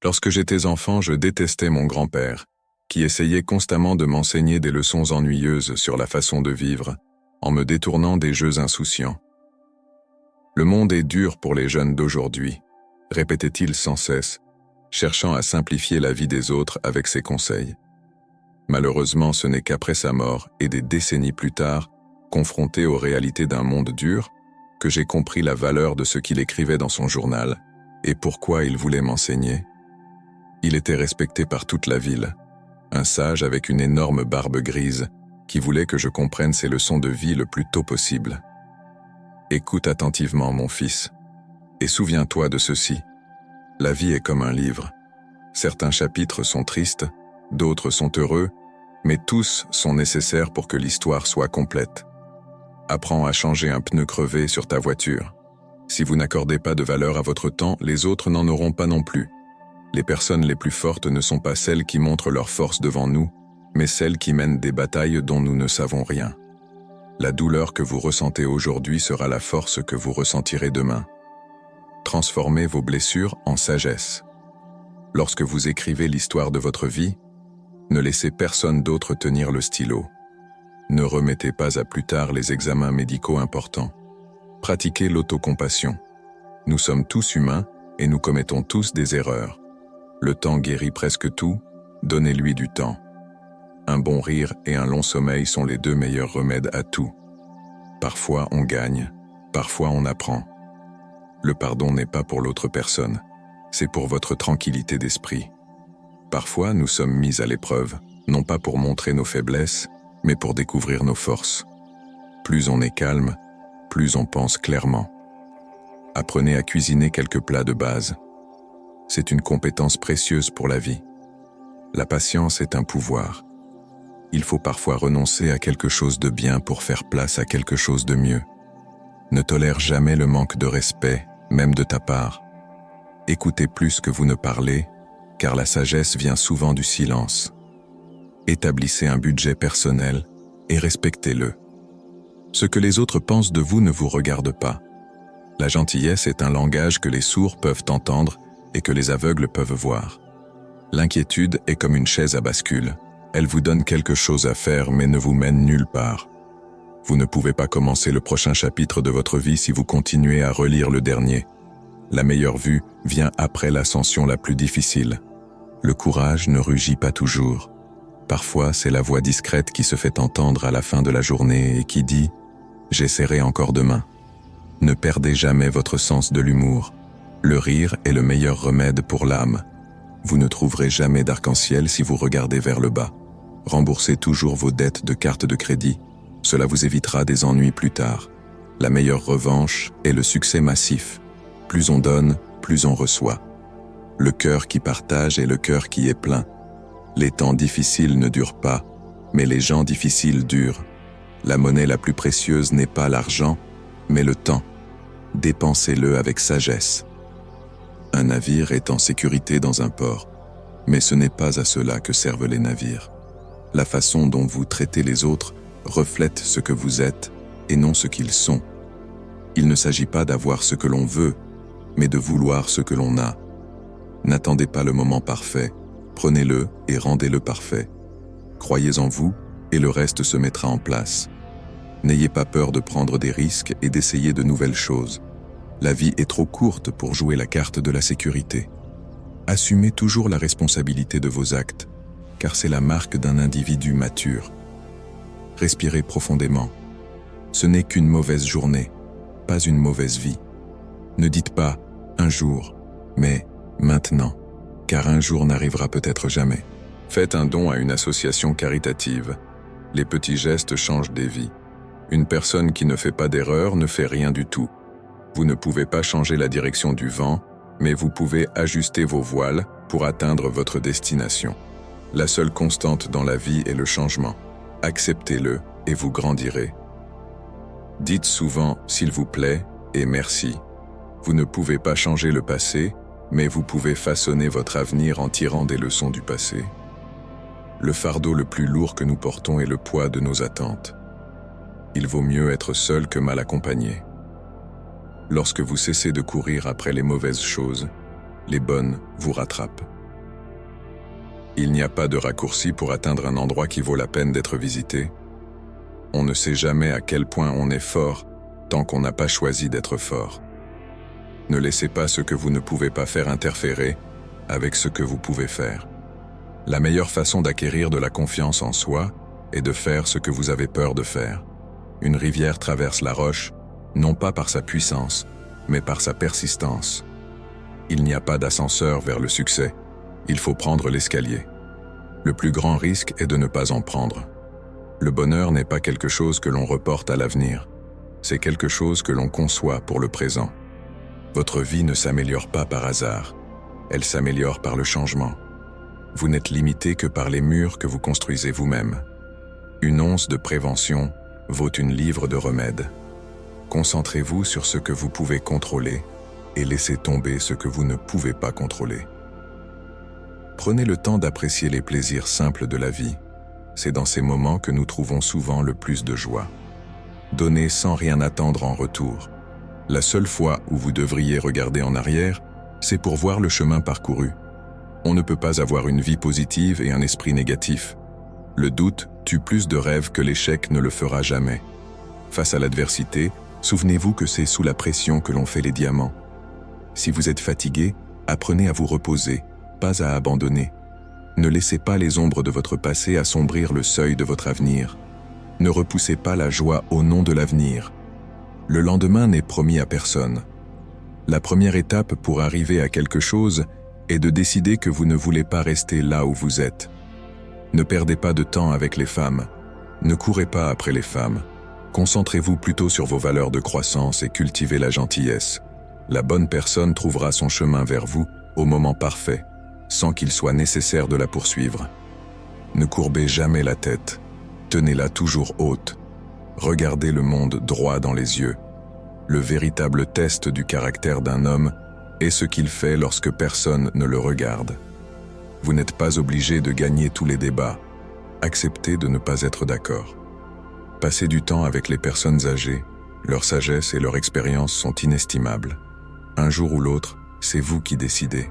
Lorsque j'étais enfant, je détestais mon grand-père, qui essayait constamment de m'enseigner des leçons ennuyeuses sur la façon de vivre, en me détournant des jeux insouciants. Le monde est dur pour les jeunes d'aujourd'hui, répétait-il sans cesse, cherchant à simplifier la vie des autres avec ses conseils. Malheureusement, ce n'est qu'après sa mort et des décennies plus tard, confronté aux réalités d'un monde dur, que j'ai compris la valeur de ce qu'il écrivait dans son journal et pourquoi il voulait m'enseigner. Il était respecté par toute la ville, un sage avec une énorme barbe grise qui voulait que je comprenne ses leçons de vie le plus tôt possible. Écoute attentivement, mon fils, et souviens-toi de ceci. La vie est comme un livre. Certains chapitres sont tristes, d'autres sont heureux, mais tous sont nécessaires pour que l'histoire soit complète. Apprends à changer un pneu crevé sur ta voiture. Si vous n'accordez pas de valeur à votre temps, les autres n'en auront pas non plus. Les personnes les plus fortes ne sont pas celles qui montrent leur force devant nous, mais celles qui mènent des batailles dont nous ne savons rien. La douleur que vous ressentez aujourd'hui sera la force que vous ressentirez demain. Transformez vos blessures en sagesse. Lorsque vous écrivez l'histoire de votre vie, ne laissez personne d'autre tenir le stylo. Ne remettez pas à plus tard les examens médicaux importants. Pratiquez l'autocompassion. Nous sommes tous humains et nous commettons tous des erreurs. Le temps guérit presque tout, donnez-lui du temps. Un bon rire et un long sommeil sont les deux meilleurs remèdes à tout. Parfois on gagne, parfois on apprend. Le pardon n'est pas pour l'autre personne, c'est pour votre tranquillité d'esprit. Parfois nous sommes mis à l'épreuve, non pas pour montrer nos faiblesses, mais pour découvrir nos forces. Plus on est calme, plus on pense clairement. Apprenez à cuisiner quelques plats de base. C'est une compétence précieuse pour la vie. La patience est un pouvoir. Il faut parfois renoncer à quelque chose de bien pour faire place à quelque chose de mieux. Ne tolère jamais le manque de respect, même de ta part. Écoutez plus que vous ne parlez, car la sagesse vient souvent du silence. Établissez un budget personnel et respectez-le. Ce que les autres pensent de vous ne vous regarde pas. La gentillesse est un langage que les sourds peuvent entendre et que les aveugles peuvent voir. L'inquiétude est comme une chaise à bascule. Elle vous donne quelque chose à faire mais ne vous mène nulle part. Vous ne pouvez pas commencer le prochain chapitre de votre vie si vous continuez à relire le dernier. La meilleure vue vient après l'ascension la plus difficile. Le courage ne rugit pas toujours. Parfois, c'est la voix discrète qui se fait entendre à la fin de la journée et qui dit « J'essaierai encore demain ». Ne perdez jamais votre sens de l'humour. Le rire est le meilleur remède pour l'âme. Vous ne trouverez jamais d'arc-en-ciel si vous regardez vers le bas. Remboursez toujours vos dettes de carte de crédit. Cela vous évitera des ennuis plus tard. La meilleure revanche est le succès massif. Plus on donne, plus on reçoit. Le cœur qui partage est le cœur qui est plein. Les temps difficiles ne durent pas, mais les gens difficiles durent. La monnaie la plus précieuse n'est pas l'argent, mais le temps. Dépensez-le avec sagesse. Un navire est en sécurité dans un port, mais ce n'est pas à cela que servent les navires. La façon dont vous traitez les autres reflète ce que vous êtes et non ce qu'ils sont. Il ne s'agit pas d'avoir ce que l'on veut, mais de vouloir ce que l'on a. N'attendez pas le moment parfait, prenez-le et rendez-le parfait. Croyez en vous et le reste se mettra en place. N'ayez pas peur de prendre des risques et d'essayer de nouvelles choses. La vie est trop courte pour jouer la carte de la sécurité. Assumez toujours la responsabilité de vos actes, car c'est la marque d'un individu mature. Respirez profondément. Ce n'est qu'une mauvaise journée, pas une mauvaise vie. Ne dites pas « un jour », mais « maintenant », car un jour n'arrivera peut-être jamais. Faites un don à une association caritative. Les petits gestes changent des vies. Une personne qui ne fait pas d'erreur ne fait rien du tout. Vous ne pouvez pas changer la direction du vent, mais vous pouvez ajuster vos voiles pour atteindre votre destination. La seule constante dans la vie est le changement. Acceptez-le et vous grandirez. Dites souvent « s'il vous plaît » et « merci ». Vous ne pouvez pas changer le passé, mais vous pouvez façonner votre avenir en tirant des leçons du passé. Le fardeau le plus lourd que nous portons est le poids de nos attentes. Il vaut mieux être seul que mal accompagné. Lorsque vous cessez de courir après les mauvaises choses, les bonnes vous rattrapent. Il n'y a pas de raccourci pour atteindre un endroit qui vaut la peine d'être visité. On ne sait jamais à quel point on est fort tant qu'on n'a pas choisi d'être fort. Ne laissez pas ce que vous ne pouvez pas faire interférer avec ce que vous pouvez faire. La meilleure façon d'acquérir de la confiance en soi est de faire ce que vous avez peur de faire. Une rivière traverse la roche, non pas par sa puissance, mais par sa persistance. Il n'y a pas d'ascenseur vers le succès, il faut prendre l'escalier. Le plus grand risque est de ne pas en prendre. Le bonheur n'est pas quelque chose que l'on reporte à l'avenir, c'est quelque chose que l'on conçoit pour le présent. Votre vie ne s'améliore pas par hasard, elle s'améliore par le changement. Vous n'êtes limité que par les murs que vous construisez vous-même. Une once de prévention vaut une livre de remède. Concentrez-vous sur ce que vous pouvez contrôler et laissez tomber ce que vous ne pouvez pas contrôler. Prenez le temps d'apprécier les plaisirs simples de la vie. C'est dans ces moments que nous trouvons souvent le plus de joie. Donnez sans rien attendre en retour. La seule fois où vous devriez regarder en arrière, c'est pour voir le chemin parcouru. On ne peut pas avoir une vie positive et un esprit négatif. Le doute tue plus de rêves que l'échec ne le fera jamais. Face à l'adversité, souvenez-vous que c'est sous la pression que l'on fait les diamants. Si vous êtes fatigué, apprenez à vous reposer, pas à abandonner. Ne laissez pas les ombres de votre passé assombrir le seuil de votre avenir. Ne repoussez pas la joie au nom de l'avenir. Le lendemain n'est promis à personne. La première étape pour arriver à quelque chose est de décider que vous ne voulez pas rester là où vous êtes. Ne perdez pas de temps avec les femmes. Ne courez pas après les femmes. Concentrez-vous plutôt sur vos valeurs de croissance et cultivez la gentillesse. La bonne personne trouvera son chemin vers vous au moment parfait, sans qu'il soit nécessaire de la poursuivre. Ne courbez jamais la tête. Tenez-la toujours haute. Regardez le monde droit dans les yeux. Le véritable test du caractère d'un homme est ce qu'il fait lorsque personne ne le regarde. Vous n'êtes pas obligé de gagner tous les débats. Acceptez de ne pas être d'accord. Passez du temps avec les personnes âgées. Leur sagesse et leur expérience sont inestimables. Un jour ou l'autre, c'est vous qui décidez.